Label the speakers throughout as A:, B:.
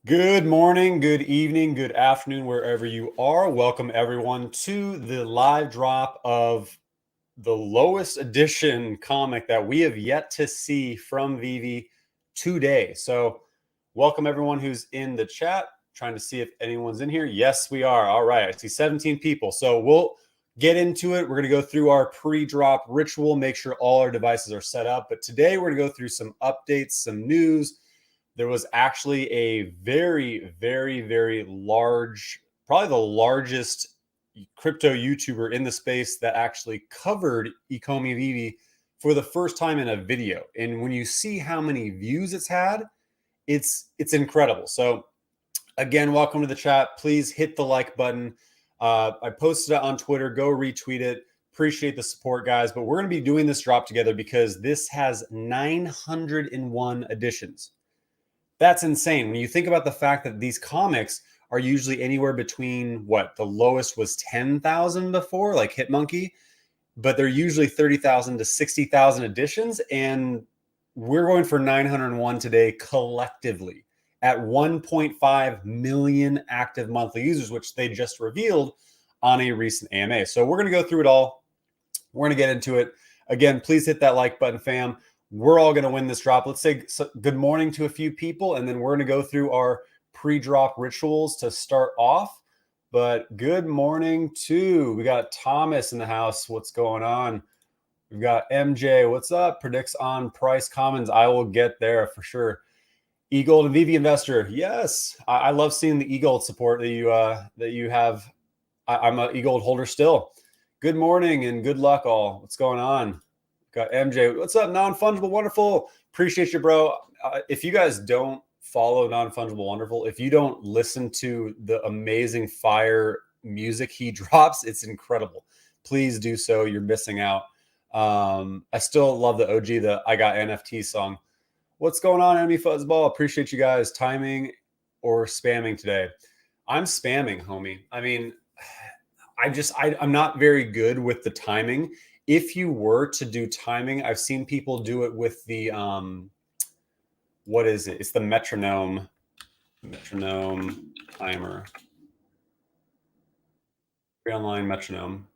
A: Good morning, good evening, good afternoon, wherever you are. Welcome everyone to the live drop of the lowest edition comic that we have yet to see from VeVe today. So welcome everyone who's in the chat. Trying to see if anyone's in here. Yes, we are. All right. I see 17 people. So we'll get into it. We're going to go through our pre-drop ritual, make sure all our devices are set up. But today we're going to go through some updates, some news. There was actually a very, very, very large, probably the largest crypto YouTuber in the space that actually covered Ecomi and VeVe for the first time in a video. And when you see how many views it's had, it's incredible. So again, welcome to the chat. Please hit the like button. I posted it on Twitter. Go retweet it. Appreciate the support, guys. But we're going to be doing this drop together because this has 901 editions. That's insane. When you think about the fact that these comics are usually anywhere between the lowest was 10,000 before, like Hitmonkey, but they're usually 30,000 to 60,000 editions. And we're going for 901 today collectively at 1.5 million active monthly users, which they just revealed on a recent AMA. So we're going to go through it all. We're going to get into it. Again, please hit that like button, fam. We're all going to win this drop. Let's say good morning to a few people, and then we're going to go through our pre-drop rituals to start off. But good morning to, we got Thomas in the house. What's going on? We've got MJ. What's up? Predicts on price commons. I will get there for sure. eGold and VeVe investor. Yes, I love seeing the eGold support that you have. I'm an eGold holder still. Good morning and good luck all. What's going on? Got MJ. What's up, Non-Fungible Wonderful? Appreciate you, bro. If you guys don't follow Non-Fungible Wonderful, if you don't listen to the amazing fire music he drops, it's incredible. Please do so. You're missing out. I still love the OG, the I Got NFT song. What's going on, Enemy Fuzzball? Appreciate you guys. Timing or spamming today? I'm spamming, homie. I mean, I'm not very good with the timing. If you were to do timing, I've seen people do it with the what is it? It's the metronome timer. Free online metronome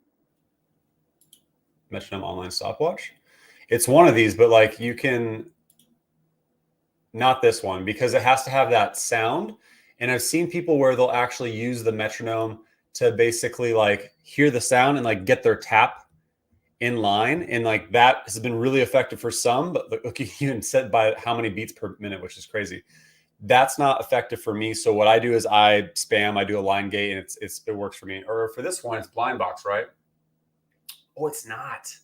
A: online stopwatch. It's one of these, but like you can, not this one, because it has to have that sound. And I've seen people where they'll actually use the metronome to basically like hear the sound and like get their tap in line, and like that has been really effective for some, but look, you even set by how many beats per minute, which is crazy. That's not effective for me. So what I do is I spam, I do a line gate, and it works for me. Or for this one, it's blind box, right? Oh, it's not.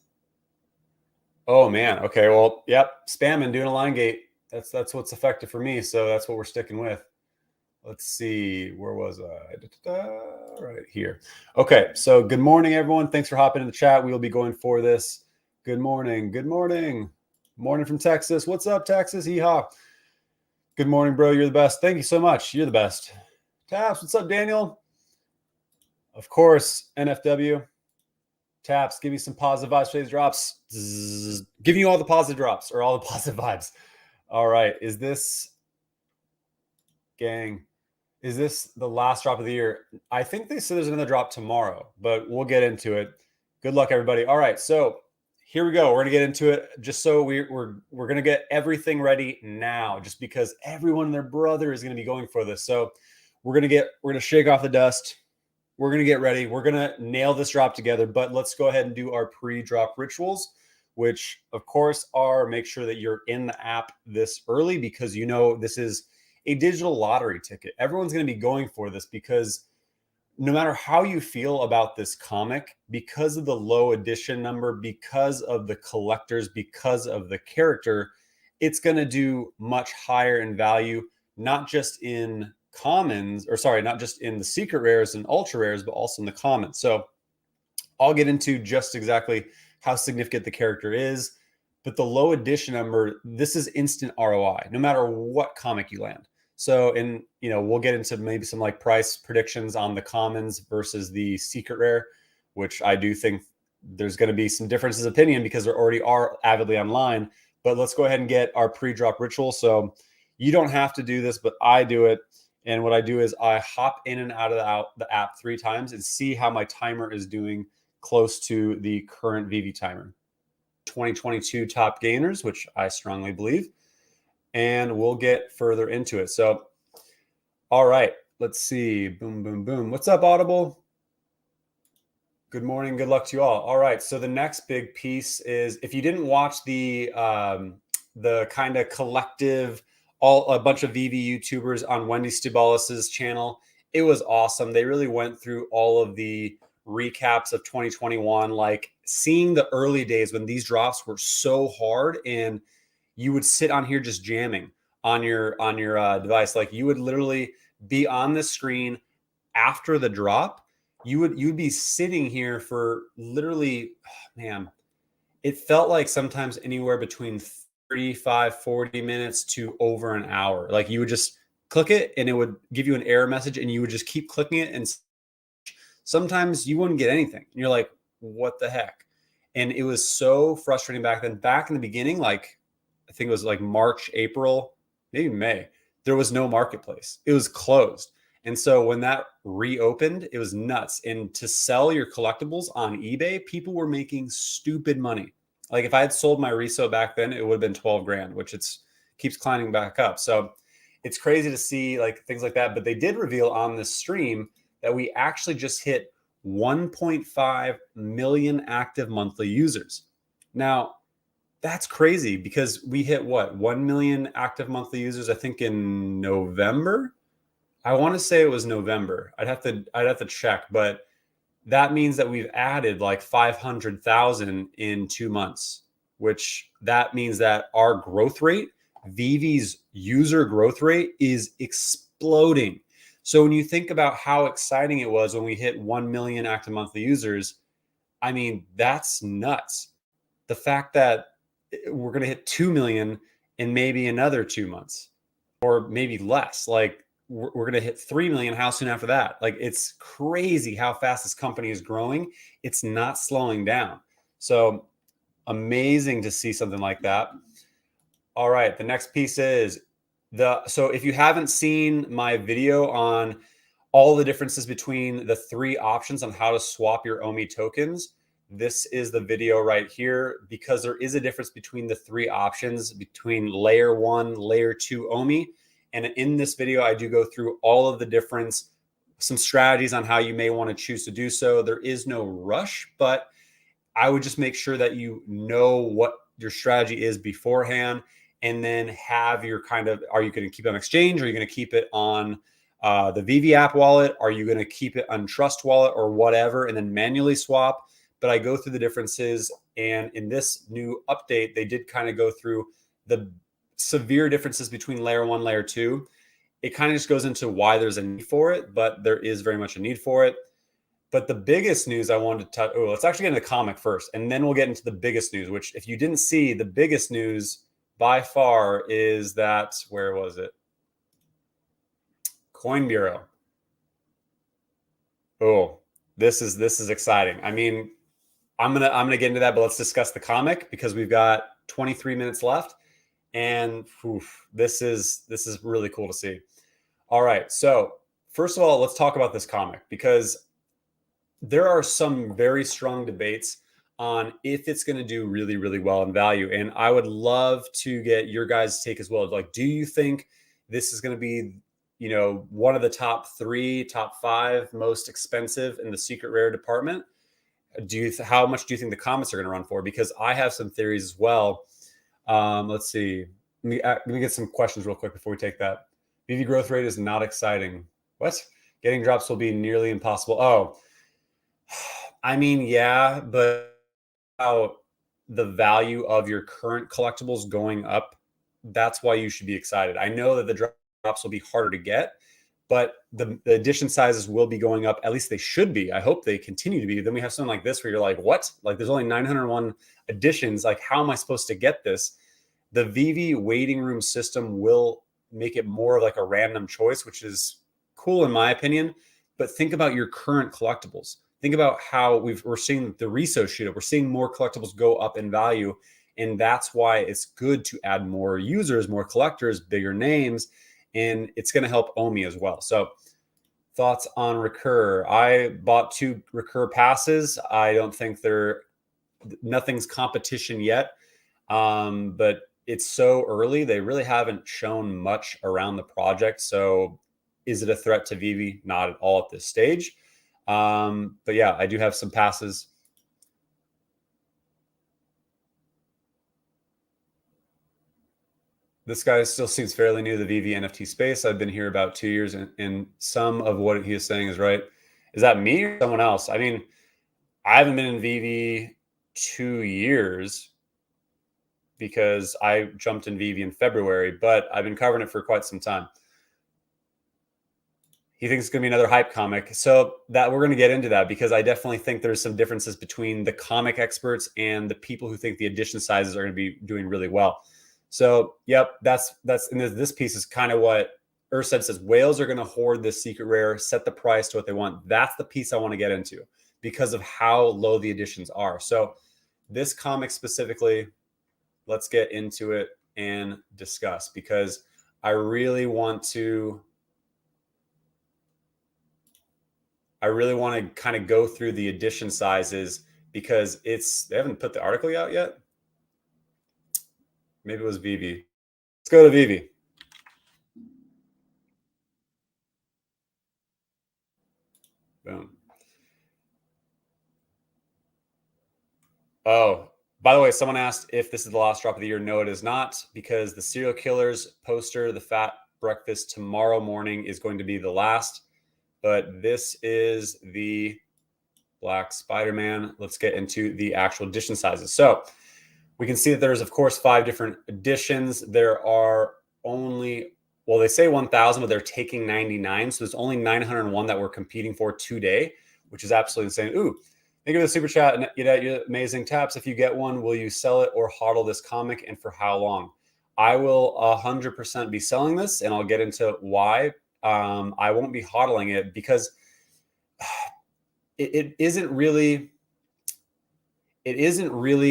A: Oh man. Okay. Well, yep. Spam and doing a line gate. That's what's effective for me. So that's what we're sticking with. Let's see, where was I? Right here. Okay, so good morning, everyone. Thanks for hopping in the chat. We will be going for this. Good morning. Good morning. Morning from Texas. What's up, Texas? Hee-haw. Good morning, bro. You're the best. Thank you so much. You're the best. Taps, what's up, Daniel? Of course, NFW. Taps, give me some positive vibes. Today's drops. Giving you all the positive drops or all the positive vibes. All right. Is this, gang, is this the last drop of the year? I think they said there's another drop tomorrow, but we'll get into it. Good luck, everybody. All right, so here we go. We're gonna get into it. Just so we're gonna get everything ready now, just because everyone and their brother is gonna be going for this. So we're gonna shake off the dust. We're gonna get ready. We're gonna nail this drop together. But let's go ahead and do our pre-drop rituals, which of course are make sure that you're in the app this early, because you know this is a digital lottery ticket. Everyone's going to be going for this because no matter how you feel about this comic, because of the low edition number, because of the collectors, because of the character, it's going to do much higher in value, not just in commons, or sorry, not just in the secret rares and ultra rares, but also in the commons. So I'll get into just exactly how significant the character is. But the low edition number, this is instant ROI, no matter what comic you land. So, we'll get into maybe some like price predictions on the commons versus the secret rare, which I do think there's going to be some differences of opinion because there already are avidly online. But let's go ahead and get our pre-drop ritual. So you don't have to do this, but I do it. And what I do is I hop in and out of the app 3 times and see how my timer is doing close to the current VeVe timer. 2022 top gainers, which I strongly believe, and we'll get further into it. So, all right, let's see. Boom, boom, boom. What's up, Audible? Good morning. Good luck to you all. All right. So the next big piece is, if you didn't watch the kind of collective, a bunch of VeVe YouTubers on Wendy Stubalis's channel, it was awesome. They really went through all of the recaps of 2021, like seeing the early days when these drops were so hard, and you would sit on here just jamming on your device. Like you would literally be on the screen after the drop. You'd be sitting here for literally, man, it felt like sometimes anywhere between 35, 40 minutes to over an hour. Like you would just click it and it would give you an error message, and you would just keep clicking it, and sometimes you wouldn't get anything. And you're like, what the heck? And it was so frustrating back then. Back in the beginning, like I think it was like March, April, maybe May, there was no marketplace. It was closed. And so when that reopened, it was nuts. And to sell your collectibles on eBay, people were making stupid money. Like if I had sold my reso back then, it would have been 12 grand, which keeps climbing back up. So it's crazy to see like things like that. But they did reveal on this stream that we actually just hit 1.5 million active monthly users. Now, that's crazy because we hit what, 1 million active monthly users, I think in November. I want to say it was November. I'd have to check, but that means that we've added like 500,000 in 2 months, which that means that our growth rate, VeVe's user growth rate, is exploding. So when you think about how exciting it was when we hit 1 million active monthly users, I mean, that's nuts. The fact that we're going to hit 2 million in maybe another 2 months, or maybe less, like we're going to hit 3 million. How soon after that? Like, it's crazy how fast this company is growing. It's not slowing down. So amazing to see something like that. All right. The next piece is so if you haven't seen my video on all the differences between the 3 options on how to swap your OMI tokens, this is the video right here, because there is a difference between the 3 options between layer 1, layer 2 OMI. And in this video, I do go through all of the difference, some strategies on how you may want to choose to do so. There is no rush, but I would just make sure that you know what your strategy is beforehand, and then have your kind of, are you going to keep it on exchange? Are you going to keep it on the VeVe app wallet? Are you going to keep it on Trust Wallet or whatever, and then manually swap? But I go through the differences. And in this new update, they did kind of go through the severe differences between layer 1, layer 2. It kind of just goes into why there's a need for it, but there is very much a need for it. But the biggest news I wanted to touch, let's actually get into the comic first, and then we'll get into the biggest news, which, if you didn't see, the biggest news by far is that, where was it? Coin Bureau. Oh, this is exciting. I mean, I'm gonna get into that, but let's discuss the comic because we've got 23 minutes left. And this is really cool to see. All right. So first of all, let's talk about this comic, because there are some very strong debates on if it's going to do really, really well in value. And I would love to get your guys' take as well. Like, do you think this is going to be, one of the top 3, top 5 most expensive in the secret rare department? How much do you think the comments are going to run for? Because I have some theories as well. Let's see. Let me get some questions real quick before we take that. VeVe growth rate is not exciting. What? Getting drops will be nearly impossible. Oh, I mean, yeah, but how the value of your current collectibles going up, that's why you should be excited. I know that the drops will be harder to get, but the edition sizes will be going up. At least they should be. I hope they continue to be. Then we have something like this where you're like, what? Like, there's only 901 editions. Like, how am I supposed to get this? The VeVe waiting room system will make it more of like a random choice, which is cool in my opinion. But think about your current collectibles. Think about how we're seeing the reso shoot up. We're seeing more collectibles go up in value. And that's why it's good to add more users, more collectors, bigger names. and it's going to help OMI as well. So thoughts on Recur? I bought 2 Recur passes. I don't think nothing's competition yet, but it's so early. They really haven't shown much around the project. So is it a threat to VeVe? Not at all at this stage. But yeah, I do have some passes. This guy still seems fairly new to the VeVe NFT space. I've been here about 2 years, and some of what he is saying is right. Is that me or someone else? I mean, I haven't been in VeVe 2 years because I jumped in VeVe in February, but I've been covering it for quite some time. He thinks it's going to be another hype comic. So that we're going to get into that, because I definitely think there's some differences between the comic experts and the people who think the edition sizes are going to be doing really well. So, yep, that's and this piece is kind of what Ursed says. Whales are going to hoard this secret rare, set the price to what they want. That's the piece I want to get into because of how low the editions are. So this comic specifically, let's get into it and discuss, because I really want to kind of go through the edition sizes, because they haven't put the article out yet. Maybe it was VeVe. Let's go to VeVe. Boom. Oh, by the way, someone asked if this is the last drop of the year. No, it is not, because the Serial Killers poster, the Fat Breakfast, tomorrow morning is going to be the last. But this is the Black Spider-Man. Let's get into the actual edition sizes. So we can see that there's, of course, 5 different editions. There are only, well, they say 1,000, but they're taking 99. So there's only 901 that we're competing for today, which is absolutely insane. Ooh, thank you for the super chat. You're amazing. Taps, if you get one, will you sell it or hodl this comic, and for how long? I will 100% be selling this, and I'll get into why. I won't be hodling it because it isn't really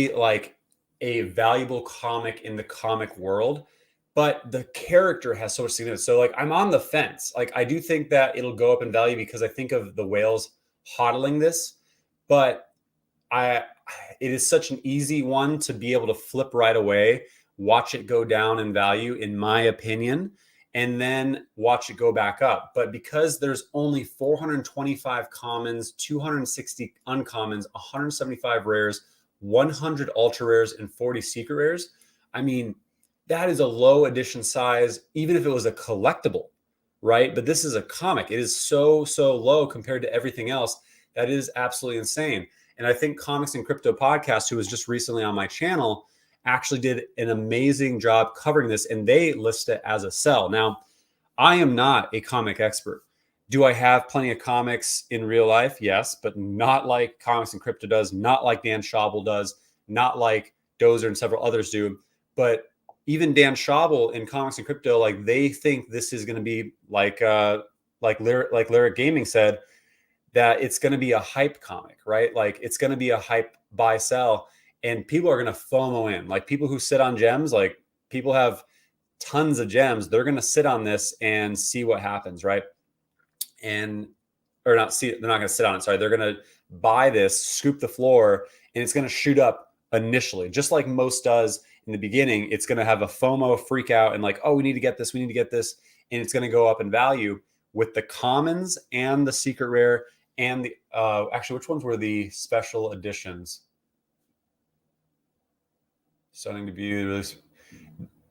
A: like a valuable comic in the comic world, but the character has so much significance. So like, I'm on the fence. Like, I do think that it'll go up in value because I think of the whales hodling this, but it is such an easy one to be able to flip right away, watch it go down in value, in my opinion, and then watch it go back up. But because there's only 425 commons, 260 uncommons, 175 rares, 100 ultra rares, and 40 secret rares, I mean, that is a low edition size, even if it was a collectible, right? But this is a comic. It is so low compared to everything else. That is absolutely insane. And I think Comics and Crypto Podcast, who was just recently on my channel, actually did an amazing job covering this, and they list it as a sell. Now, I am not a comic expert. Do I have plenty of comics in real life? Yes, but not like Comics and Crypto does, not like Dan Schauble does, not like Dozer and several others do. But even Dan Schauble in Comics and Crypto, like, they think this is going to be like Lyric Gaming said, that it's going to be a hype comic, right? Like, it's going to be a hype buy sell, and people are going to FOMO in. Like, people who sit on gems, like, people have tons of gems. They're going to sit on this and see what happens, right? And, or not see, they're not going to sit on it. Sorry. They're going to buy this, scoop the floor, and it's going to shoot up initially, just like most does in the beginning. It's going to have a FOMO freak out and like, oh, we need to get this. We need to get this. And it's going to go up in value with the commons and the secret rare. And the actually, which ones were the special editions? Starting to be released.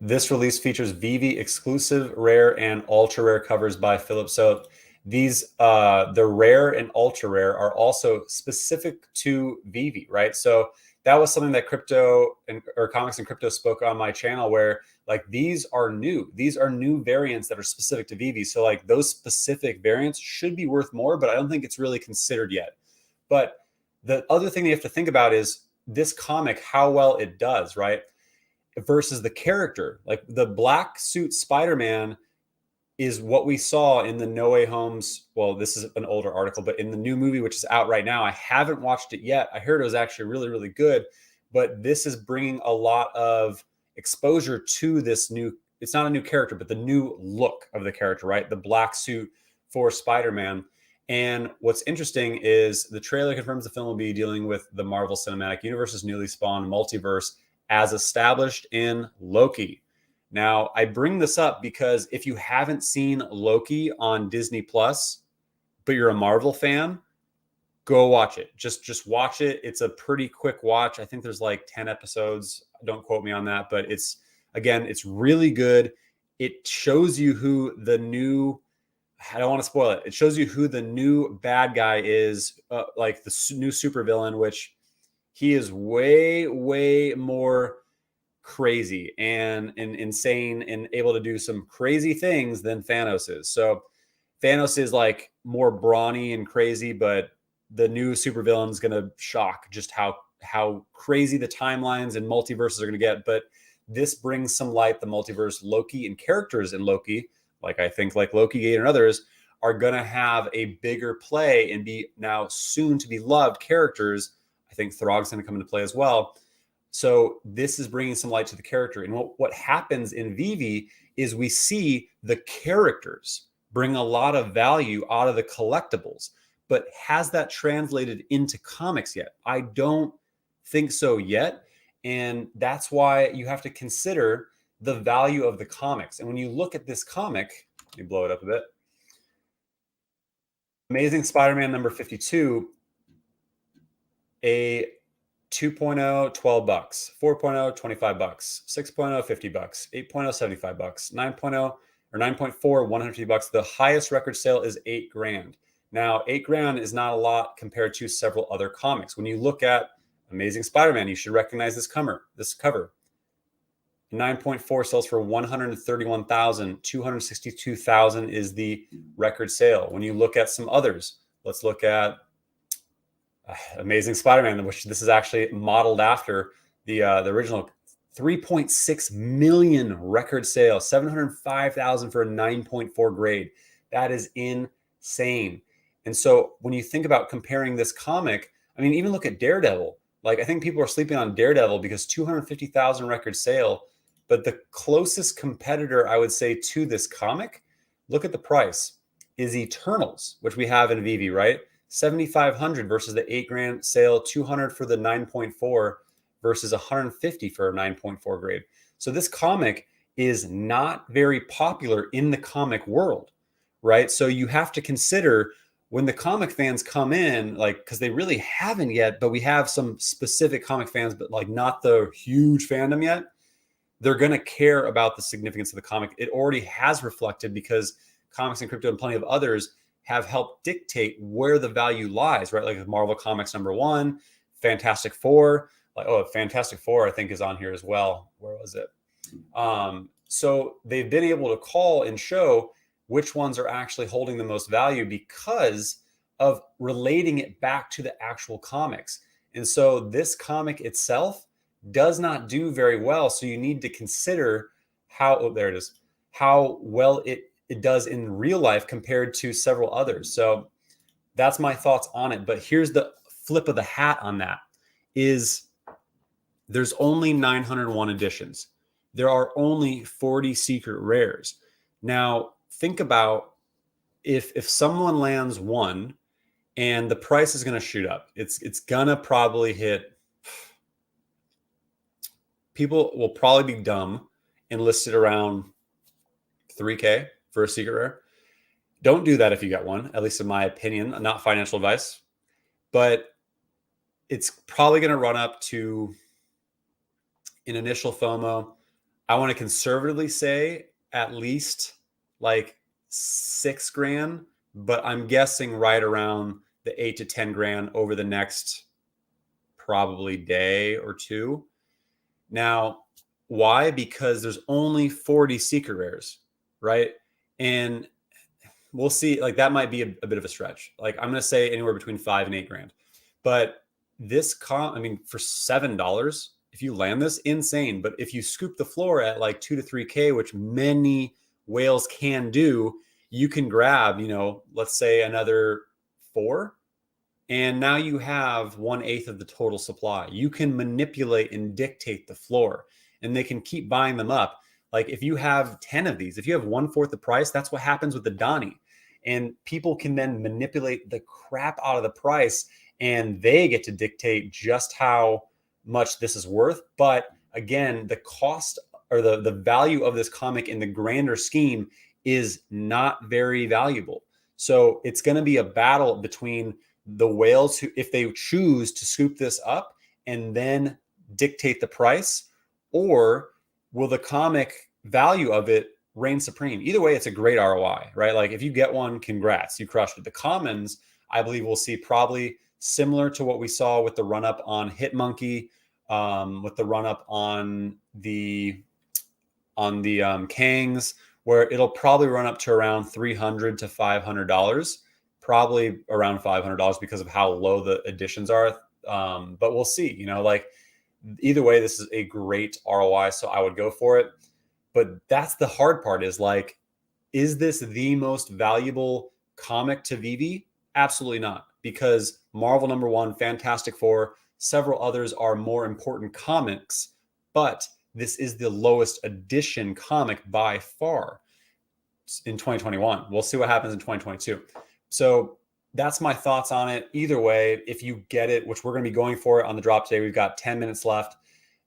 A: This release features VeVe exclusive rare and ultra rare covers by Philip. So these, the rare and ultra rare, are also specific to VeVe, right? So that was something that Comics and Crypto spoke on my channel, where like, these are new variants that are specific to VeVe. So like, those specific variants should be worth more, but I don't think it's really considered yet. But the other thing you have to think about is this comic, how well it does, right? Versus the character. Like, the black suit Spider-Man is what we saw in the No Way Home's, well, this is an older article, but in the new movie, which is out right now. I haven't watched it yet. I heard it was actually really, really good, but this is bringing a lot of exposure to this new it's not a new character, but the new look of the character, right? The black suit for Spider-Man. And what's interesting is the trailer confirms the film will be dealing with the Marvel Cinematic Universe's newly spawned multiverse as established in Loki. Now, I bring this up because if you haven't seen Loki on Disney Plus, but you're a Marvel fan, go watch it. Just watch it. It's a pretty quick watch. I think there's like 10 episodes. Don't quote me on that, but it's really good. It shows you who the new, I don't want to spoil it. It shows you who the new bad guy is, like the new supervillain, which he is way, way more crazy and insane and able to do some crazy things than Thanos is. So Thanos is like more brawny and crazy, but the new supervillain is going to shock just how crazy the timelines and multiverses are going to get. But this brings some light. The multiverse, Loki, and characters in Loki, like I think like Loki Gate and others, are going to have a bigger play and be now soon to be loved characters. I think Throg's going to come into play as well. So this is bringing some light to the character. And what happens in VeVe is we see the characters bring a lot of value out of the collectibles. But has that translated into comics yet? I don't think so yet. And that's why you have to consider the value of the comics. And when you look at this comic, let me blow it up a bit. Amazing Spider-Man number 52, a 2.0, $12, 4.0, $25, 6.0, $50, 8.0, $75, 9.0 or 9.4, $150. The highest record sale is $8,000. Now, $8,000 is not a lot compared to several other comics. When you look at Amazing Spider-Man, you should recognize this cover. 9.4 sells for $131,000. $262,000 is the record sale. When you look at some others, let's look at Amazing Spider-Man, which this is actually modeled after the original. 3.6 million record sale, 705,000 for a 9.4 grade. That is insane. And so when you think about comparing this comic, I mean, even look at Daredevil. Like, I think people are sleeping on Daredevil because 250,000 record sale. But the closest competitor, I would say, to this comic, look at the price, is Eternals, which we have in VeVe, right? 7,500 versus the $8,000 sale, 200 for the 9.4 versus 150 for a 9.4 grade. So this comic is not very popular in the comic world, right? So you have to consider when the comic fans come in, like, because they really haven't yet, but we have some specific comic fans, but like not the huge fandom yet. They're going to care about the significance of the comic. It already has reflected because Comics and Crypto and plenty of others have helped dictate where the value lies, right? Like Marvel Comics #1, Fantastic Four, like, oh, Fantastic Four, I think, is on here as well. Where was it? So they've been able to call and show which ones are actually holding the most value because of relating it back to the actual comics. And so this comic itself does not do very well. So you need to consider how, oh, there it is, how well it does in real life compared to several others. So that's my thoughts on it. But here's the flip of the hat on that is there's only 901 editions. There are only 40 secret rares. Now, think about if someone lands one and the price is going to shoot up. It's going to probably hit. People will probably be dumb and list it around 3K for a secret rare. Don't do that if you got one, at least in my opinion, not financial advice. But it's probably going to run up to an initial FOMO. I want to conservatively say at least like $6,000, but I'm guessing right around the $8,000 to $10,000 over the next probably day or two. Now, why? Because there's only 40 secret rares, right? And we'll see, like that might be a bit of a stretch. Like I'm going to say anywhere between $5,000 and $8,000. But this I mean, for $7, if you land this, insane. But if you scoop the floor at like 2 to 3K, which many whales can do, you can grab, let's say another 4. And now you have 1/8 of the total supply. You can manipulate and dictate the floor, and they can keep buying them up. Like if you have 10 of these, if you have 1/4 the price, that's what happens with the Donnie. And people can then manipulate the crap out of the price, and they get to dictate just how much this is worth. But again, the cost or the value of this comic in the grander scheme is not very valuable. So it's going to be a battle between the whales who, if they choose to scoop this up and then dictate the price, or will the comic value of it reign supreme? Either way, it's a great ROI, right? Like if you get one, congrats, you crushed it. The commons, I believe we'll see probably similar to what we saw with the run up on Hitmonkey, with the run up on the Kangs, where it'll probably run up to around $300 to $500, probably around $500 because of how low the editions are. But we'll see. You know, like either way, this is a great ROI, so I would go for it. But that's the hard part, is like, is this the most valuable comic to VeVe? Absolutely not, because Marvel #1, Fantastic Four, several others are more important comics, but this is the lowest edition comic by far in 2021. We'll see what happens in 2022. So that's my thoughts on it. Either way, if you get it, which we're going to be going for it on the drop today, we've got 10 minutes left.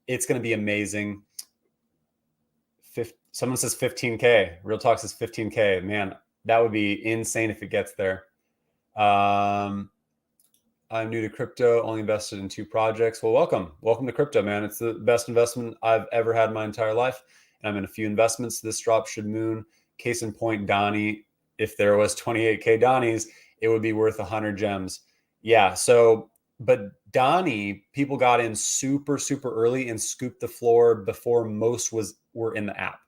A: It's going to be amazing. Someone says 15K. Real Talk says 15K. Man, that would be insane if it gets there. I'm new to crypto, only invested in 2 projects. Well, welcome to crypto, man. It's the best investment I've ever had in my entire life, and I'm in a few investments. This drop should moon. Case in point, Donnie. If there was 28K Donnies, it would be worth 100 gems. Yeah. So, but Donnie, people got in super early and scooped the floor before most were in the app,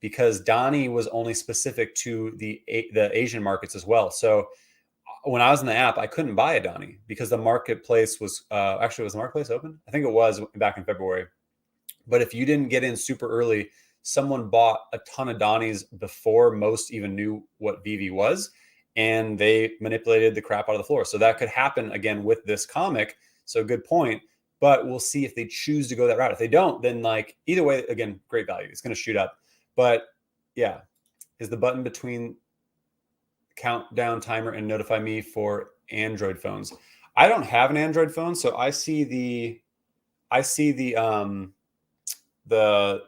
A: because Donnie was only specific to the Asian markets as well. So when I was in the app, I couldn't buy a Donnie because the marketplace was actually, was the marketplace open? I think it was back in February. But if you didn't get in super early, someone bought a ton of Donnies before most even knew what VeVe was, and they manipulated the crap out of the floor. So that could happen again with this comic. So good point. But we'll see if they choose to go that route. If they don't, then like either way, again, great value. It's going to shoot up. But yeah, is the button between countdown timer and notify me for Android phones? I don't have an Android phone, so I see the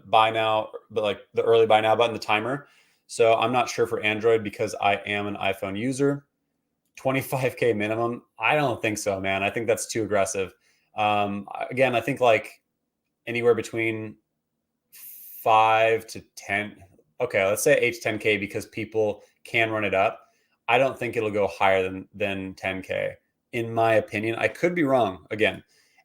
A: buy now, but like the early buy now button, the timer. So I'm not sure for Android because I am an iPhone user. 25K minimum? I don't think so, man. I think that's too aggressive. Again, I think like anywhere between 5 to 10. Okay, let's say 8 to 10K because people can run it up. I don't think it'll go higher than 10K, in my opinion. I could be wrong. Again,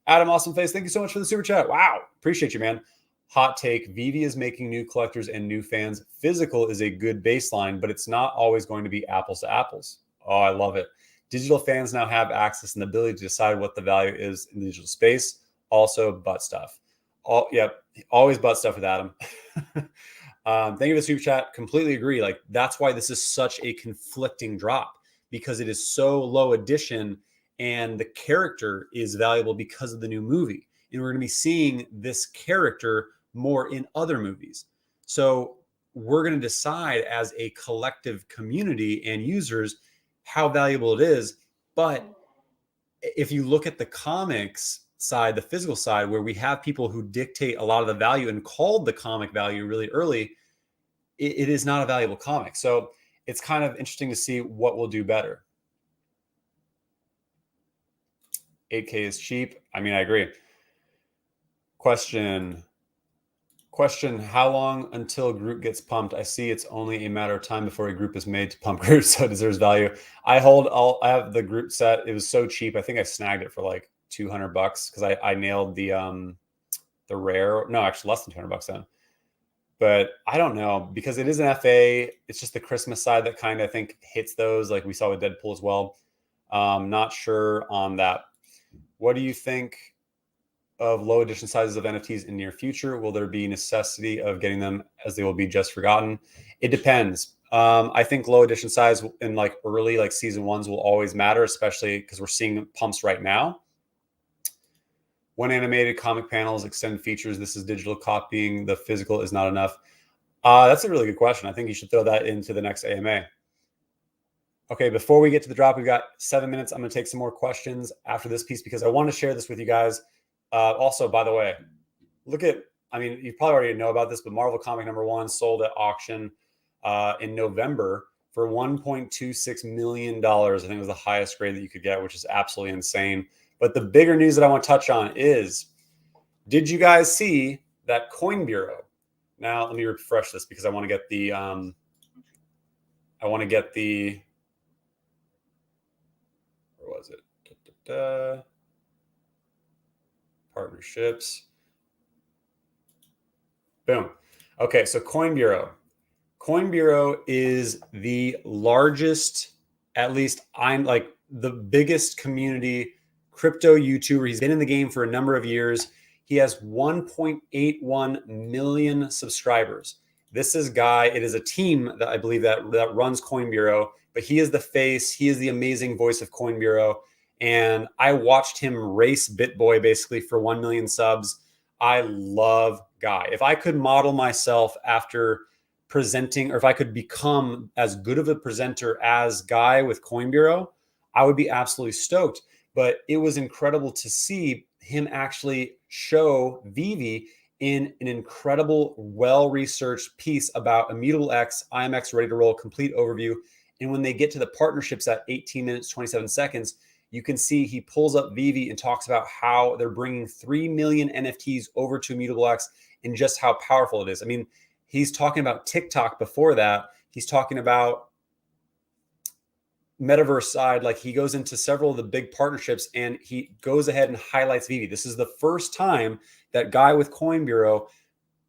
A: Adam Awesome Face, thank you so much for the super chat. Wow, appreciate you, man. Hot take: VeVe is making new collectors and new fans. Physical is a good baseline, but it's not always going to be apples to apples. Oh, I love it. Digital fans now have access and the ability to decide what the value is in the digital space. Also, butt stuff. Always butt stuff with Adam. Thank you for the super chat. Completely agree. Like that's why this is such a conflicting drop, because it is so low edition and the character is valuable because of the new movie. And we're going to be seeing this character more in other movies. So we're going to decide as a collective community and users how valuable it is. But if you look at the comics side, the physical side, where we have people who dictate a lot of the value and called the comic value really early, it is not a valuable comic. So it's kind of interesting to see what will do better. 8K is cheap. I mean, I agree. Question, how long until group gets pumped? I see it's only a matter of time before a group is made to pump groups, so it deserves value. I have the group set. It was so cheap. I think I snagged it for like $200 because I nailed the rare. No, actually less than $200 then. But I don't know, because it is an FA. It's just the Christmas side that kind of, I think, hits those, like we saw with Deadpool as well. Not sure on that. What do you think of low edition sizes of NFTs in near future? Will there be necessity of getting them, as they will be just forgotten? It depends. I think low edition size in like early, like season ones, will always matter, especially because we're seeing pumps right now. When animated comic panels, extended features, this is digital copying. The physical is not enough. That's a really good question. I think you should throw that into the next AMA. Okay, before we get to the drop, we've got 7 minutes. I'm going to take some more questions after this piece because I want to share this with you guys. Also, by the way, look at, I mean, you probably already know about this, but Marvel Comic #1 sold at auction in November for $1.26 million. I think it was the highest grade that you could get, which is absolutely insane. But the bigger news that I want to touch on is, did you guys see that Coin Bureau? Now, let me refresh this because I want to get the, where was it? Partnerships. Boom. Okay, so Coin Bureau. Coin Bureau is the largest, at least I'm like the biggest community crypto YouTuber. He's been in the game for a number of years. He has 1.81 million subscribers. This is guy, it is a team that I believe that runs Coin Bureau, but he is the face, he is the amazing voice of Coin Bureau. And I watched him race BitBoy basically for 1 million subs. I love Guy. If I could model myself after presenting, or if I could become as good of a presenter as Guy with Coin Bureau, I would be absolutely stoked. But it was incredible to see him actually show VeVe in an incredible, well-researched piece about Immutable X, IMX Ready to Roll, complete overview. And when they get to the partnerships at 18 minutes, 27 seconds, you can see he pulls up VeVe and talks about how they're bringing 3 million NFTs over to Immutable X and just how powerful it is. I mean, he's talking about TikTok before that. He's talking about metaverse side. Like, he goes into several of the big partnerships and he goes ahead and highlights VeVe. This is the first time that Guy with Coin Bureau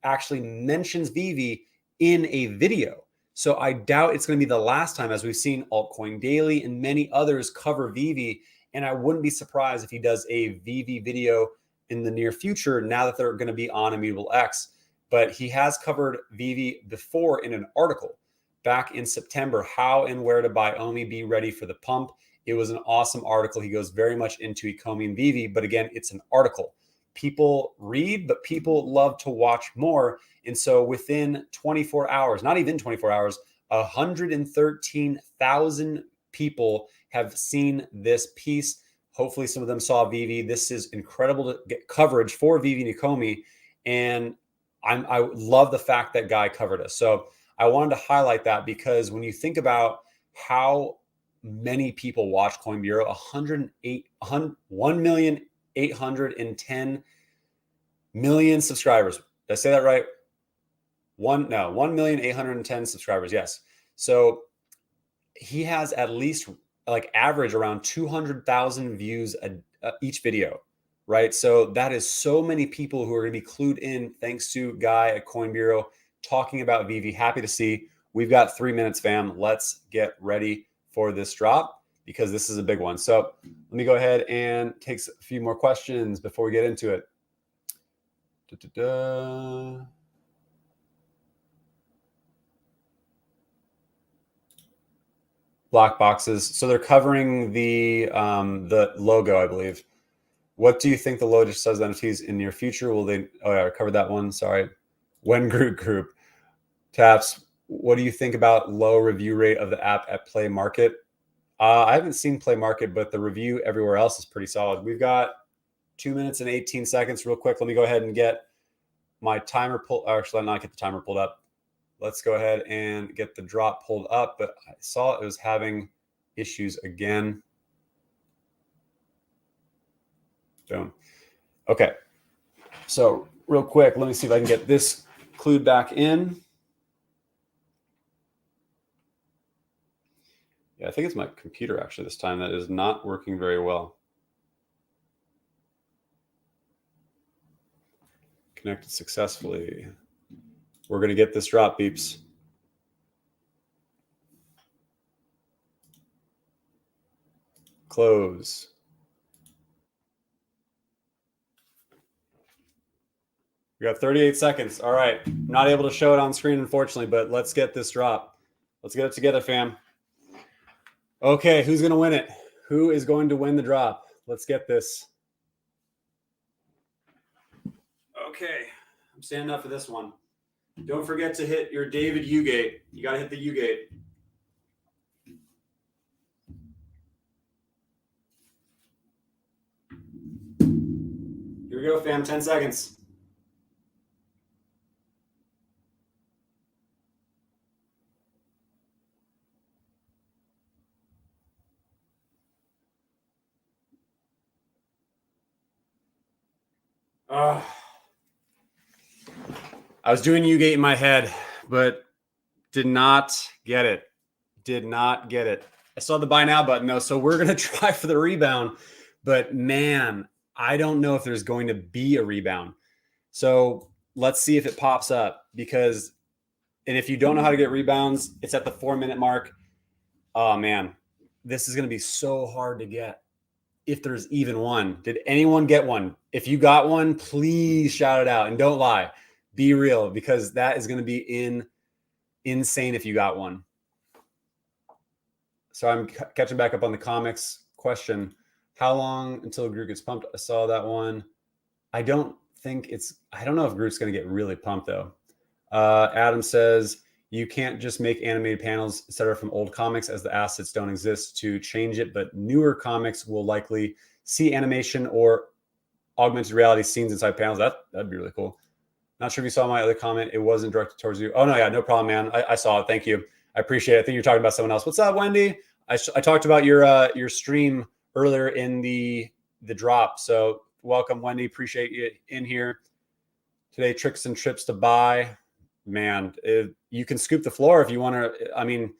A: actually mentions VeVe in a video. So I doubt it's going to be the last time, as we've seen Altcoin Daily and many others cover VeVe. And I wouldn't be surprised if he does a VeVe video in the near future now that they're going to be on Immutable X. But he has covered VeVe before in an article back in September, how and where to buy OMI, be ready for the pump. It was an awesome article. He goes very much into Ecomi and VeVe, but again, it's an article. People read, but people love to watch more. And so within 24 hours, not even 24 hours, 113,000 people have seen this piece. Hopefully some of them saw VeVe. This is incredible to get coverage for VeVe and Ecomi. And I love the fact that Guy covered us. So I wanted to highlight that because when you think about how many people watch Coin Bureau, 1,810,000,000 subscribers. Did I say that right? 1,810,000 subscribers. Yes. So he has at least like average around 200,000 views each video, right? So that is so many people who are going to be clued in thanks to Guy at Coin Bureau talking about VeVe. Happy to see. We've got 3 minutes, fam. Let's get ready for this drop because this is a big one. So let me go ahead and take a few more questions before we get into it. Black boxes. So they're covering the logo, I believe. What do you think the logo just says NFTs in near future? Will they? Oh yeah, I covered that one. Sorry. When group Taps. What do you think about low review rate of the app at Play Market? I haven't seen Play Market, but the review everywhere else is pretty solid. We've got 2 minutes and 18 seconds. Real quick, let me go ahead and get my timer pulled. Actually, I'm not get the timer pulled up. Let's go ahead and get the drop pulled up. But I saw it was having issues again. Boom. Okay. So real quick, let me see if I can get this clued back in. Yeah, I think it's my computer actually this time that is not working very well. Connected successfully. We're going to get this drop, beeps. Close. We got 38 seconds. All right. I'm not able to show it on screen, unfortunately, but let's get this drop. Let's get it together, fam. Okay, who's going to win it? Who is going to win the drop? Let's get this. Okay, I'm standing up for this one. Don't forget to hit your David U-gate. You got to hit the U-gate. Here we go, fam. 10 seconds. I was doing U-gate in my head, but did not get it. Did not get it. I saw the buy now button though, so we're gonna try for the rebound. But man, I don't know if there's going to be a rebound. So let's see if it pops up because, and if you don't know how to get rebounds, it's at the 4-minute mark. Oh man, this is gonna be so hard to get. If there's even one. Did anyone get one? If you got one, please shout it out and don't lie. Be real because that is going to be insane if you got one. So I'm catching back up on the comics question. How long until Groot gets pumped? I saw that one. I don't know if Groot's going to get really pumped though. Adam says, you can't just make animated panels, etc., from old comics as the assets don't exist to change it, but newer comics will likely see animation or augmented reality scenes inside panels. That'd be really cool. Not sure if you saw my other comment. It wasn't directed towards you. Oh, no, yeah, no problem, man. I saw it. Thank you. I appreciate it. I think you're talking about someone else. What's up, Wendy? I talked about your stream earlier in the drop. So welcome, Wendy. Appreciate you in here. Today, tricks and trips to buy. Man, you can scoop the floor if you want to. I mean,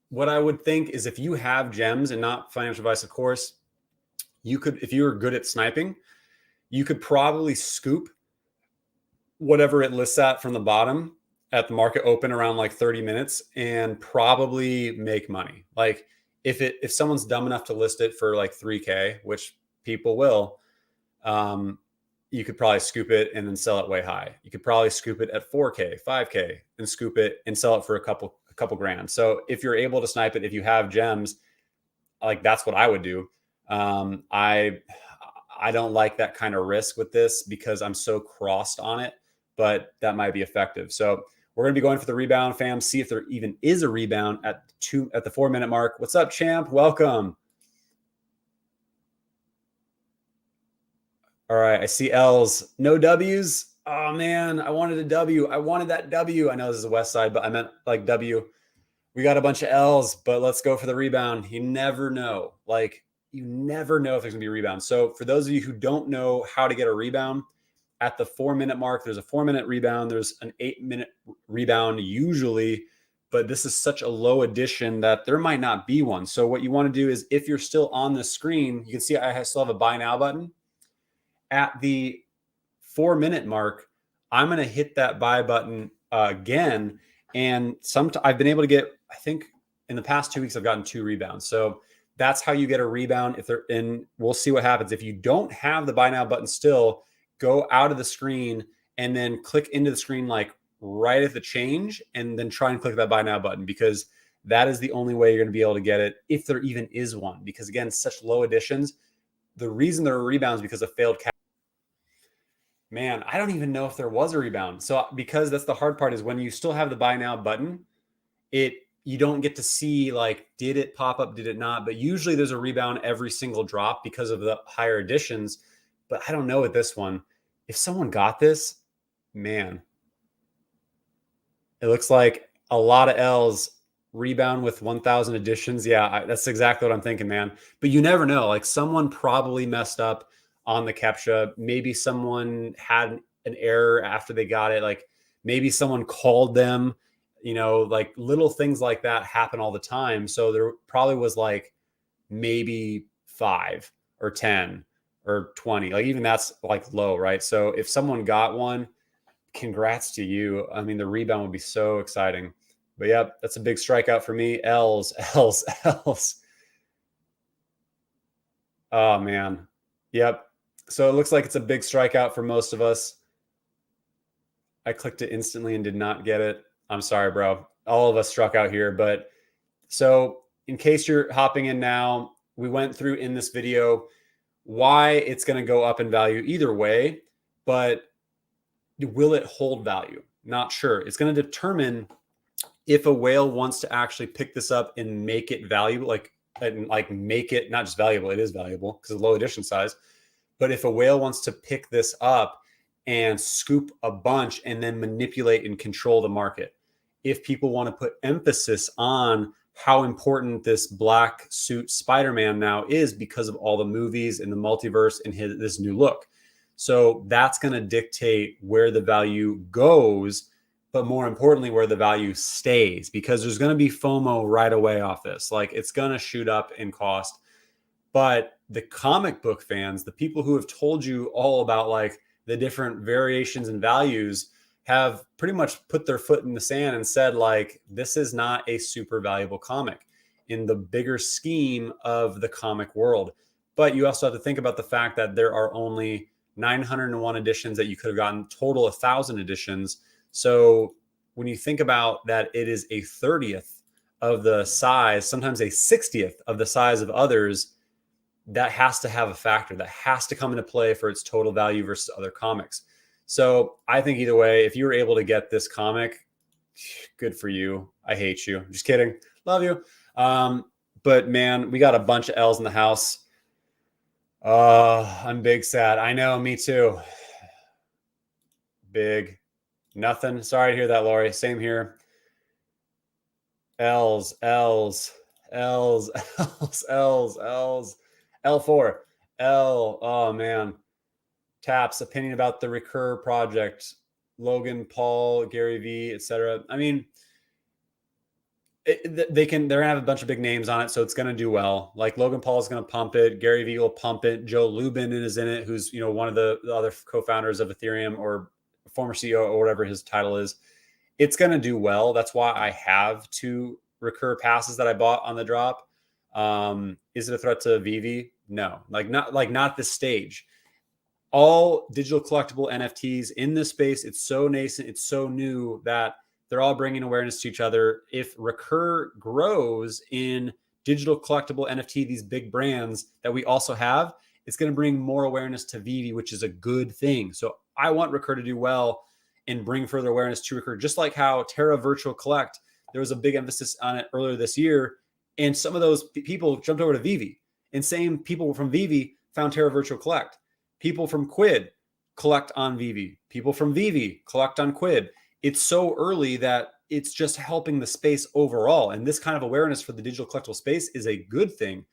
A: what I would think is if you have gems and not financial advice, of course, you could, if you were good at sniping, you could probably scoop whatever it lists at from the bottom at the market open around like 30 minutes and probably make money. Like if someone's dumb enough to list it for like 3K, which people will, you could probably scoop it and then sell it way high. You could probably scoop it at 4K, 5K and scoop it and sell it for a couple grand. So if you're able to snipe it, if you have gems, like that's what I would do. I don't like that kind of risk with this because I'm so crossed on it, but that might be effective. So we're going to be going for the rebound, fam. See if there even is a rebound at the 4-minute mark. What's up, champ? Welcome. All right, I see L's. No W's. Oh man, I wanted a W. I wanted that W. I know this is the West Side, but I meant like W. We got a bunch of L's, but let's go for the rebound. You never know. Like you never know if there's gonna be a rebound. So for those of you who don't know how to get a rebound, at the 4-minute mark, there's a 4-minute rebound. There's an 8-minute rebound usually, but this is such a low addition that there might not be one. So what you want to do is if you're still on the screen, you can see I still have a buy now button. At the 4-minute mark, I'm going to hit that buy button again. And I've been able to get, I think in the past 2 weeks, I've gotten 2 rebounds. So that's how you get a rebound. If they're in, we'll see what happens. If you don't have the buy now button still, go out of the screen and then click into the screen like right at the change and then try and click that buy now button because that is the only way you're going to be able to get it if there even is one. Because again, such low additions. The reason there are rebounds because of failed cap. Man, I don't even know if there was a rebound. So because that's the hard part is when you still have the buy now button, you don't get to see like, did it pop up? Did it not? But usually there's a rebound every single drop because of the higher additions. But I don't know with this one. If someone got this, man, it looks like a lot of L's rebound with 1,000 additions. Yeah, that's exactly what I'm thinking, man. But you never know. Like someone probably messed up on the CAPTCHA. Maybe someone had an error after they got it. Like maybe someone called them, like little things like that happen all the time. So there probably was like maybe 5 or 10 or 20, like even that's like low, right? So if someone got one, congrats to you. I mean, the rebound would be so exciting. But yep, that's a big strikeout for me. L's. Oh man. Yep. So it looks like it's a big strikeout for most of us. I clicked it instantly and did not get it. I'm sorry, bro. All of us struck out here. But so in case you're hopping in now, we went through in this video why it's going to go up in value either way. But will it hold value? Not sure. It's going to determine if a whale wants to actually pick this up and make it valuable, and make it not just valuable, it is valuable because of low edition size. But if a whale wants to pick this up and scoop a bunch and then manipulate and control the market, if people want to put emphasis on how important this black suit Spider-Man now is because of all the movies and the multiverse and this new look. So that's going to dictate where the value goes, but more importantly, where the value stays, because there's going to be FOMO right away off this. Like, it's going to shoot up in cost. But the comic book fans, the people who have told you all about like the different variations and values, have pretty much put their foot in the sand and said, like, this is not a super valuable comic in the bigger scheme of the comic world. But you also have to think about the fact that there are only 901 editions that you could have gotten, total 1,000 editions. So when you think about that, it is a 30th of the size, sometimes a 60th of the size of others. That has to have a factor, that has to come into play for its total value versus other comics. So I think either way, if you were able to get this comic, good for you. I hate you. Just kidding. Love you. But man, we got a bunch of L's in the house. I'm big sad. I know, me too. Big. Nothing. Sorry to hear that, Lori. Same here. L's, L's, L's, L's, L's, L's. L4. L. Oh, man. Taps, opinion about the Recur project. Logan Paul, Gary V, etc. I mean, they're gonna have a bunch of big names on it, so it's gonna do well. Like, Logan Paul is gonna pump it, Gary V will pump it, Joe Lubin is in it, who's one of the other co-founders of Ethereum, or former CEO, or whatever his title is. It's gonna do well. That's why I have 2 Recur passes that I bought on the drop. Is it a threat to VeVe? No, not at this stage. All digital collectible NFTs in this space, it's so nascent, it's so new, that they're all bringing awareness to each other. If Recur grows in digital collectible NFT, these big brands that we also have, it's going to bring more awareness to VeVe, which is a good thing. So I want Recur to do well and bring further awareness to Recur, just like how Terra Virtual Collect, there was a big emphasis on it earlier this year, and some of those people jumped over to VeVe, and same people from VeVe found Terra Virtual Collect. People from Quid collect on VeVe. People from VeVe collect on Quid. It's so early that it's just helping the space overall. And this kind of awareness for the digital collectible space is a good thing.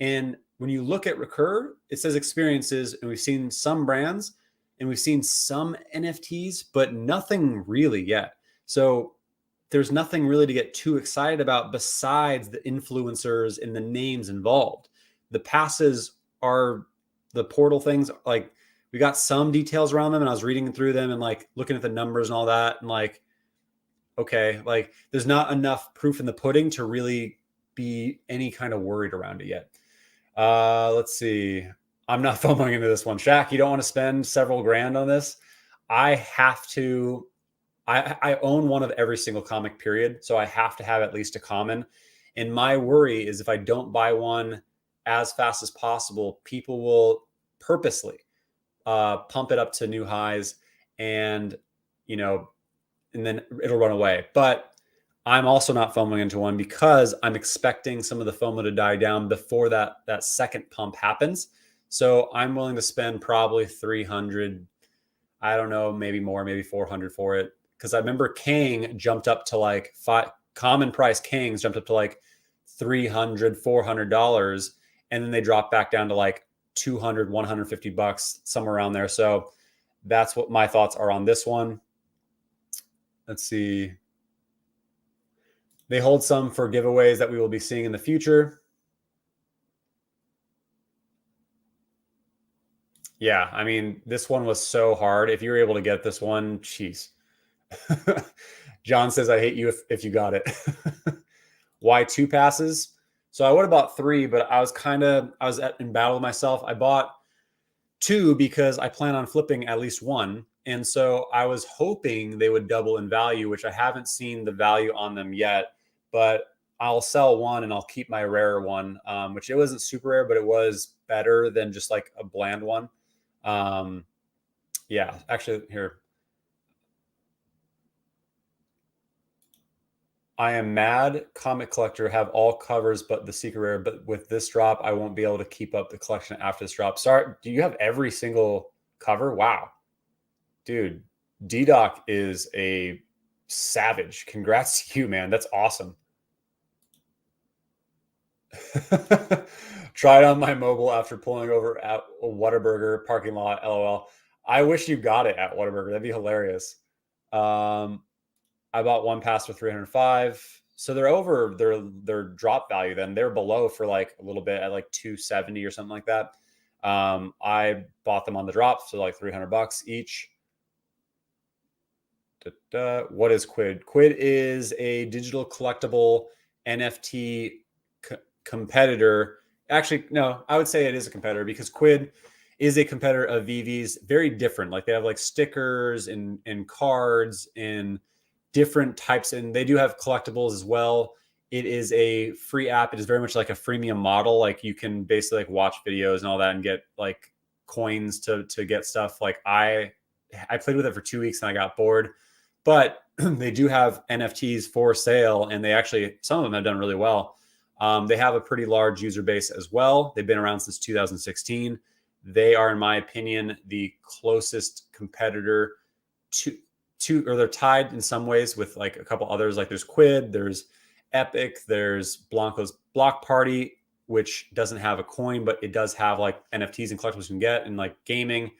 A: And when you look at Recur, it says experiences, and we've seen some brands and we've seen some NFTs, but nothing really yet. So there's nothing really to get too excited about besides the influencers and the names involved. The passes are the portal things, like, we got some details around them, and I was reading through them and like looking at the numbers and all that, and like, okay, like, there's not enough proof in the pudding to really be any kind of worried around it yet. Let's see. I'm not FOMOing into this one. Shaq, you don't want to spend several grand on this? I have to. I own one of every single comic, period. So I have to have at least a common. And my worry is, if I don't buy one as fast as possible, people will purposely pump it up to new highs, and and then it'll run away. But I'm also not FOMOing into one, because I'm expecting some of the FOMO to die down before that second pump happens. So I'm willing to spend probably 300, I don't know, maybe more, maybe 400 for it. Because I remember Kang jumped up to like common price Kangs jumped up to like $300, $400, and then they dropped back down to like 200, 150 bucks, somewhere around there. So that's what my thoughts are on this one. Let's see. They hold some for giveaways that we will be seeing in the future. Yeah, I mean, this one was so hard. If you were able to get this one, geez. John says, I hate you if you got it. Why 2 passes? So I would have bought 3, but I was in battle with myself. I bought 2 because I plan on flipping at least 1. And so I was hoping they would double in value, which I haven't seen the value on them yet, but I'll sell 1 and I'll keep my rarer one, which it wasn't super rare, but it was better than just like a bland one. Yeah, actually, here, I am mad. Comic collector, have all covers but the secret rare. But with this drop, I won't be able to keep up the collection after this drop. Sorry, do you have every single cover? Wow, dude, D-Doc is a savage. Congrats to you, man. That's awesome. Tried on my mobile after pulling over at a Whataburger parking lot. LOL. I wish you got it at Whataburger. That'd be hilarious. I bought one pass for 305. So they're over their drop value. Then they're below for like a little bit at like 270 or something like that. I bought them on the drop, so like $300 each. What is Quid? Quid is a digital collectible NFT competitor. Actually, no, I would say it is a competitor because Quid is a competitor of VeVe's. Very different. Like they have like stickers and cards and different types, and they do have collectibles as well. It is a free app. It is very much like a freemium model. Like you can basically like watch videos and all that and get like coins to get stuff. Like I played with it for 2 weeks and I got bored. But they do have NFTs for sale, and they actually, some of them have done really well. They have a pretty large user base as well. They've been around since 2016. They are, in my opinion, the closest competitor to, or they're tied in some ways with like a couple others. Like there's Quid, there's Epic, there's Blanco's Block Party, which doesn't have a coin, but it does have like NFTs and collectibles you can get, and like gaming.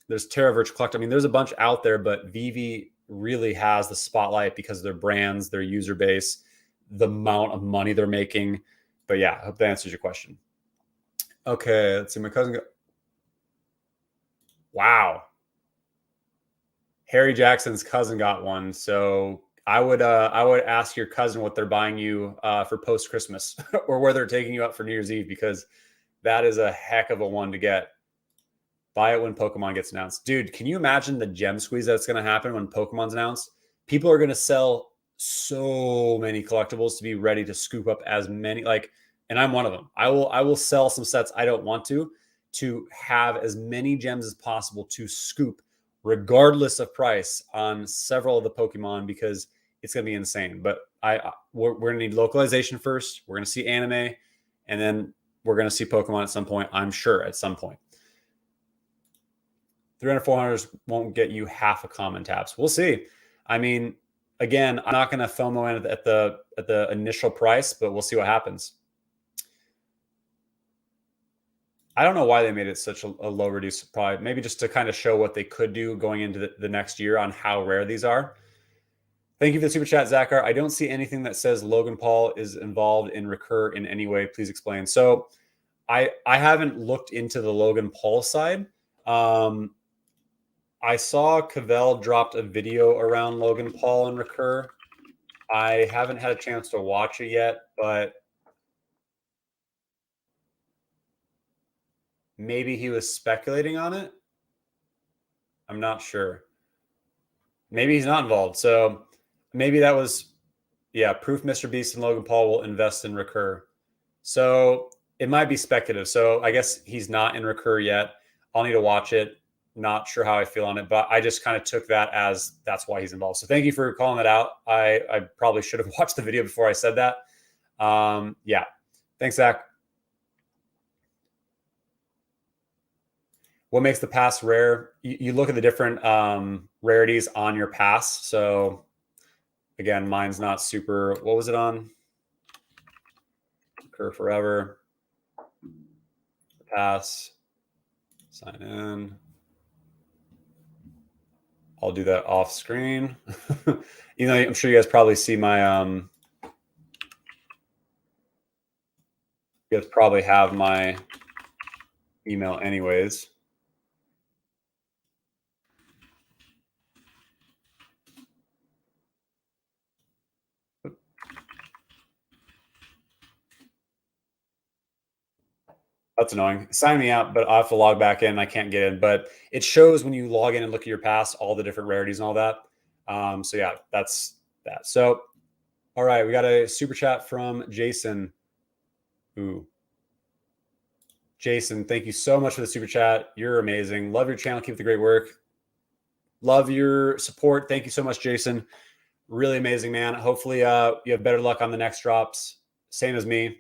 A: There's Terra Virtual Collect. I mean, there's a bunch out there, but VeVe really has the spotlight because of their brands, their user base, the amount of money they're making. But yeah, I hope that answers your question. Okay, let's see. My cousin got... Wow. Harry Jackson's cousin got one. So I would ask your cousin what they're buying you for post Christmas or where they're taking you out for New Year's Eve, because that is a heck of a one to get. Buy it when Pokemon gets announced. Dude, can you imagine the gem squeeze that's going to happen when Pokemon's announced? People are going to sell so many collectibles to be ready to scoop up as many, like, and I'm one of them. I will sell some sets I don't want to have as many gems as possible to scoop regardless of price on several of the Pokemon, because it's going to be insane. But we're going to need localization first. We're going to see anime, and then we're going to see Pokemon at some point, I'm sure, at some point. 300, 400s won't get you half a common taps. We'll see. I mean, again, I'm not going to FOMO in at the initial price, but we'll see what happens. I don't know why they made it such a low reduced price. Maybe just to kind of show what they could do going into the next year on how rare these are. Thank you for the super chat, Zachar. I don't see anything that says Logan Paul is involved in Recur in any way. Please explain. So I haven't looked into the Logan Paul side. I saw Cavell dropped a video around Logan Paul and Recur. I haven't had a chance to watch it yet, but maybe he was speculating on it. I'm not sure. Maybe he's not involved. So maybe that was, yeah, proof Mr. Beast and Logan Paul will invest in Recur. So it might be speculative. So I guess he's not in Recur yet. I'll need to watch it. Not sure how I feel on it, but I just kind of took that as that's why he's involved. So thank you for calling that out. I probably should have watched the video before I said that. Yeah. Thanks, Zach. What makes the pass rare? You look at the different rarities on your pass. So again, mine's not super. What was it on? Recur forever. Pass. Sign in. I'll do that off screen. You know, I'm sure you guys probably see my you guys probably have my email anyways. That's annoying. Sign me out, but I have to log back in. I can't get in, but it shows when you log in and look at your past, all the different rarities and all that. So yeah, that's that. So, all right, we got a super chat from Jason. Ooh, Jason, thank you so much for the super chat. You're amazing. Love your channel. Keep the great work. Love your support. Thank you so much, Jason. Really amazing, man. Hopefully you have better luck on the next drops. Same as me.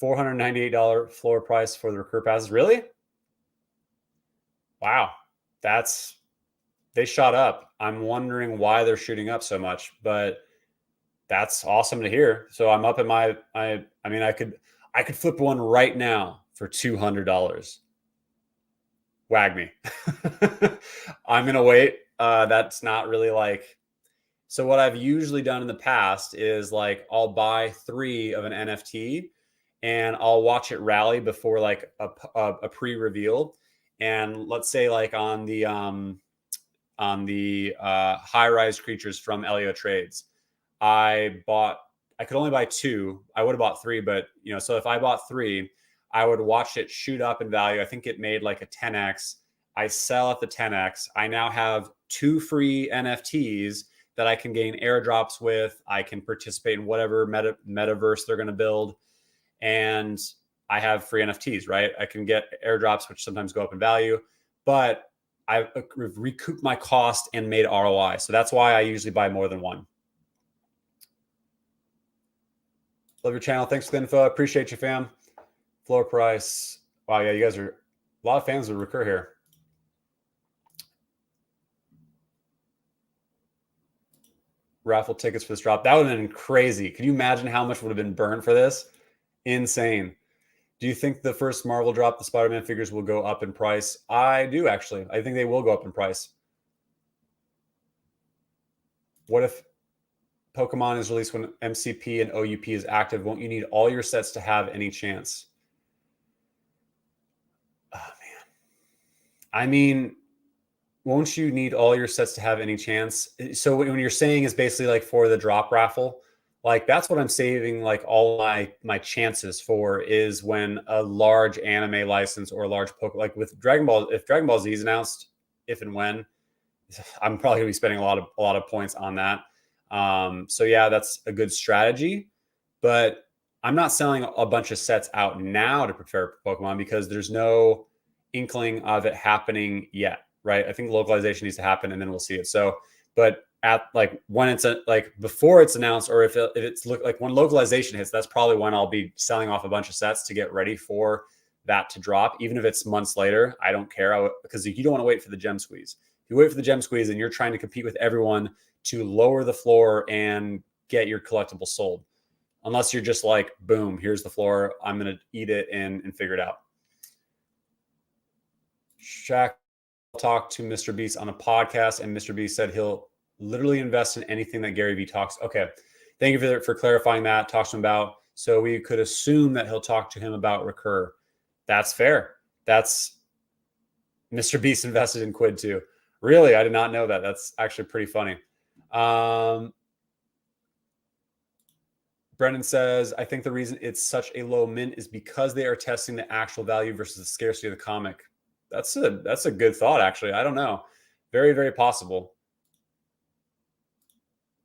A: $498 floor price for the recur passes. Really? Wow. They shot up. I'm wondering why they're shooting up so much, but that's awesome to hear. So I'm up in I mean, I could flip one right now for $200. Wag me. I'm going to wait. That's not really like, so what I've usually done in the past is like, I'll buy 3 of an NFT and I'll watch it rally before like a pre-reveal. And let's say like on the high rise creatures from Elio Trades, I could only buy 2. I would have bought 3, but so if I bought 3, I would watch it shoot up in value. I think it made like a 10x. I sell at the 10x. I now have 2 free NFTs that I can gain airdrops with. I can participate in whatever metaverse they're going to build. And I have free NFTs, right? I can get airdrops, which sometimes go up in value, but I've recouped my cost and made ROI. So that's why I usually buy more than one. Love your channel. Thanks for the info. Appreciate you, fam. Floor price. Wow, yeah, you guys are a lot of fans of recur here. Raffle tickets for this drop. That would have been crazy. Can you imagine how much would have been burned for this? Insane. Do you think the first Marvel drop, the Spider-Man figures, will go up in price? I do, actually. I think they will go up in price. What if Pokemon is released when MCP and OUP is active? Won't you need all your sets to have any chance? Oh, man. I mean, won't you need all your sets to have any chance? So when you're saying is basically like for the drop raffle, like that's what I'm saving like all my chances for, is when a large anime license or a large like with Dragon Ball, if Dragon Ball Z is announced, if and when, I'm probably gonna be spending a lot of points on that. So yeah, that's a good strategy, but I'm not selling a bunch of sets out now to prepare for Pokemon because there's no inkling of it happening yet, right? I think localization needs to happen and then we'll see it. So, but at like when it's like before it's announced, or if it's like when localization hits, that's probably when I'll be selling off a bunch of sets to get ready for that to drop. Even if it's months later, I don't care, because you don't want to wait for the gem squeeze. If you wait for the gem squeeze and you're trying to compete with everyone to lower the floor and get your collectible sold, unless you're just like, boom, here's the floor, I'm going to eat it and figure it out. Shaq talked to Mr. Beast on a podcast, and Mr. Beast said he'll literally invest in anything that Gary Vee talks. Okay. Thank you for clarifying that. Talks to him about, so we could assume that he'll talk to him about recur. That's fair. That's Mr. Beast invested in Quid too. Really? I did not know that. That's actually pretty funny. Brendan says, I think the reason it's such a low mint is because they are testing the actual value versus the scarcity of the comic. That's a good thought, actually. I don't know. Very, very possible.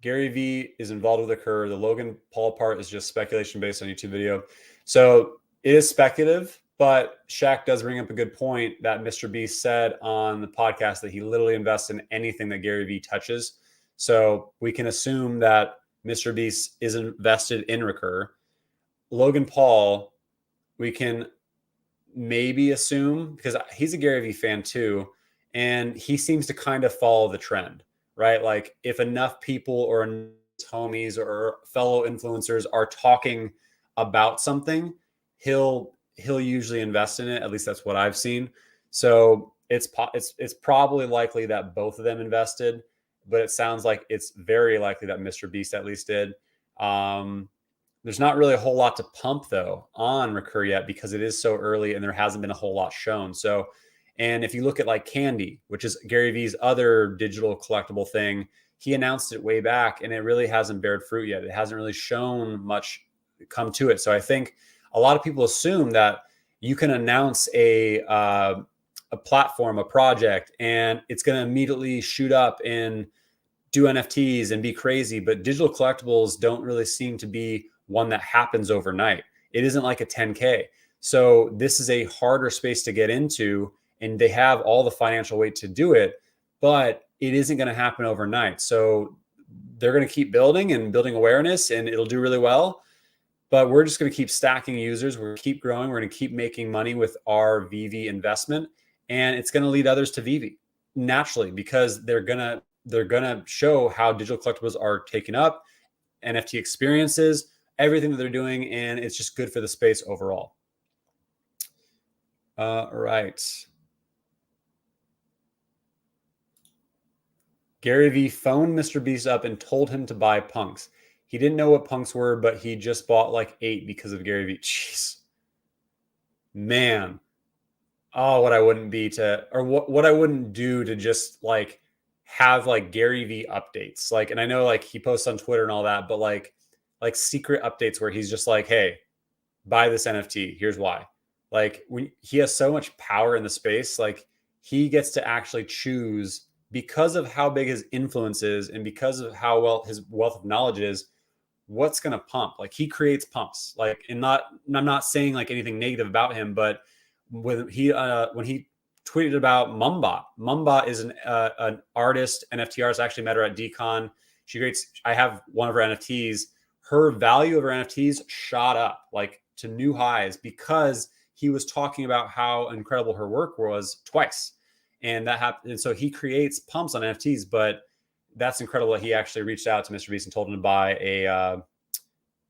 A: Gary Vee is involved with Recur. The Logan Paul part is just speculation based on YouTube video. So it is speculative, but Shaq does bring up a good point that Mr. Beast said on the podcast that he literally invests in anything that Gary Vee touches. So we can assume that Mr. Beast is invested in Recur. Logan Paul, we can maybe assume, because he's a Gary Vee fan too, and he seems to kind of follow the trend, right? Like if enough people or homies or fellow influencers are talking about something, he'll usually invest in it. At least that's what I've seen. So it's probably likely that both of them invested, but it sounds like it's very likely that Mr. Beast at least did. There's not really a whole lot to pump though on Recur yet because it is so early and there hasn't been a whole lot shown. So, and if you look at like Candy, which is Gary Vee's other digital collectible thing, he announced it way back and it really hasn't bared fruit yet. It hasn't really shown much come to it. So I think a lot of people assume that you can announce a platform, a project, and it's going to immediately shoot up and do NFTs and be crazy. But digital collectibles don't really seem to be one that happens overnight. It isn't like a 10K. So this is a harder space to get into, and they have all the financial weight to do it, but it isn't going to happen overnight. So they're going to keep building and building awareness, and it'll do really well. But we're just going to keep stacking users. We're going to keep growing. We're going to keep making money with our VeVe investment, and it's going to lead others to VeVe naturally, because they're gonna show how digital collectibles are taken up, NFT experiences, everything that they're doing, and it's just good for the space overall. All right. Gary Vee phoned Mr. Beast up and told him to buy punks. He didn't know what punks were, but he just bought like 8 because of Gary Vee. Jeez. Man. Oh, what I wouldn't be to, or what I wouldn't do to just like have like Gary Vee updates. Like, and I know like he posts on Twitter and all that, but like secret updates where he's just like, hey, buy this NFT. Here's why. Like, when he has so much power in the space, like he gets to actually choose, because of how big his influence is and because of how well his wealth of knowledge is, what's going to pump. Like, he creates pumps. Like, and I'm not saying like anything negative about him, but when he tweeted about Mumba is an artist, NFT artist. I actually met her at DCon. She creates, I have one of her NFTs. Her value of her NFTs shot up like to new highs because he was talking about how incredible her work was twice. And that happened. And so he creates pumps on NFTs, but that's incredible that he actually reached out to Mr. Beast and told him to buy a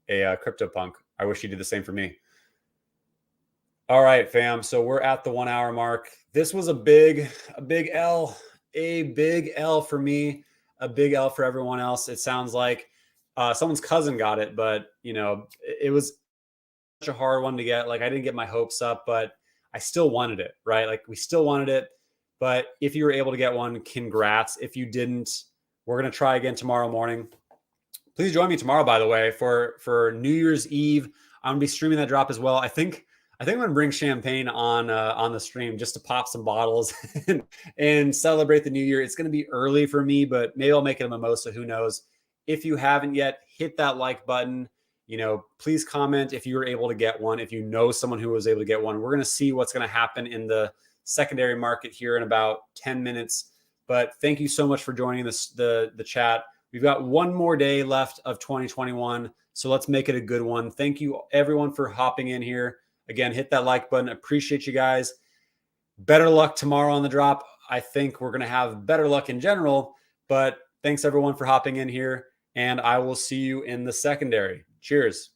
A: CryptoPunk. I wish he did the same for me. All right, fam. So we're at the 1 hour mark. This was a big L for me, a big L for everyone else. It sounds like someone's cousin got it, but you know, it was such a hard one to get. Like, I didn't get my hopes up, but I still wanted it, right? Like, we still wanted it. But if you were able to get one, congrats. If you didn't, we're going to try again tomorrow morning. Please join me tomorrow, by the way, for New Year's Eve. I'm going to be streaming that drop as well. I think I'm going to bring champagne on the stream just to pop some bottles and celebrate the new year. It's going to be early for me, but maybe I'll make it a mimosa. Who knows? If you haven't yet, hit that like button. You know, please comment if you were able to get one. If you know someone who was able to get one, we're going to see what's going to happen in the secondary market here in about 10 minutes. But thank you so much for joining the chat. We've got one more day left of 2021, so let's make it a good one. Thank you, everyone, for hopping in here. Again, hit that like button. Appreciate you guys. Better luck tomorrow on the drop. I think we're going to have better luck in general, but thanks, everyone, for hopping in here, and I will see you in the secondary. Cheers.